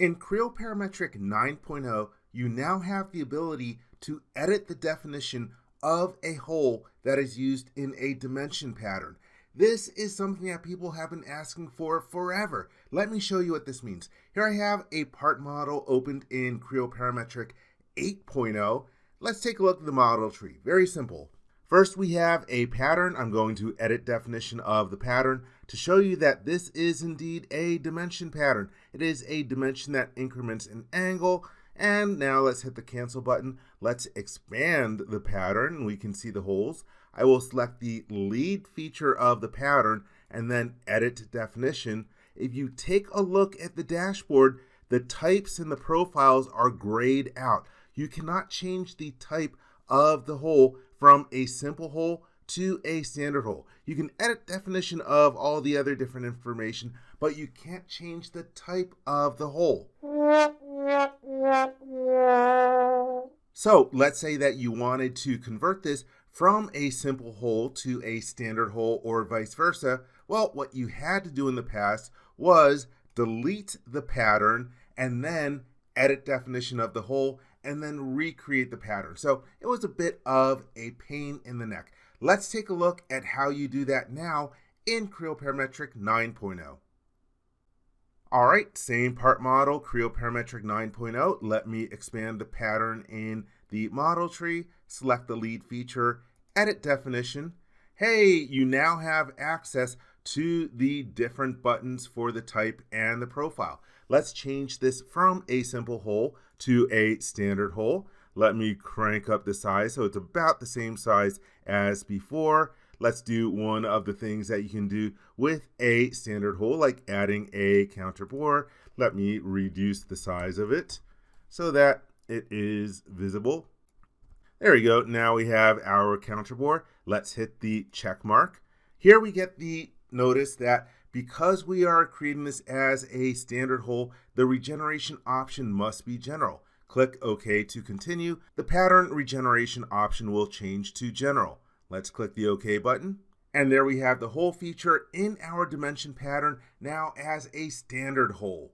In Creo Parametric 9.0, you now have the ability to edit the definition of a hole that is used in a dimension pattern. This is something that people have been asking for forever. Let me show you what this means. Here I have a part model opened in Creo Parametric 8.0. Let's take a look at the model tree. Very simple. First, we have a pattern. I'm going to edit definition of the pattern to show you that this is indeed a dimension pattern. It is a dimension that increments an angle. And now let's hit the cancel button. Let's expand the pattern. We can see the holes. I will select the lead feature of the pattern and then edit definition. If you take a look at the dashboard, the types and the profiles are grayed out. You cannot change the type of the hole from a simple hole to a standard hole. You can edit definition of all the other different information, but you can't change the type of the hole. So let's say that you wanted to convert this from a simple hole to a standard hole or vice versa. Well, what you had to do in the past was delete the pattern and then edit definition of the hole and then recreate the pattern. So it was a bit of a pain in the neck. Let's take a look at how you do that now in Creo Parametric 9.0. All right, same part model, Creo Parametric 9.0. Let me expand the pattern in the model tree, select the lead feature, edit definition. Hey, you now have access to the different buttons for the type and the profile. Let's change this from a simple hole to a standard hole. Let me crank up the size so it's about the same size as before. Let's do one of the things that you can do with a standard hole, like adding a counter bore. Let me reduce the size of it so that it is visible. There we go. Now we have our counter bore. Let's hit the check mark. Here we get the notice that because we are creating this as a standard hole, the regeneration option must be general. Click OK to continue. The pattern regeneration option will change to general. Let's click the OK button. And there we have the hole feature in our dimension pattern now as a standard hole.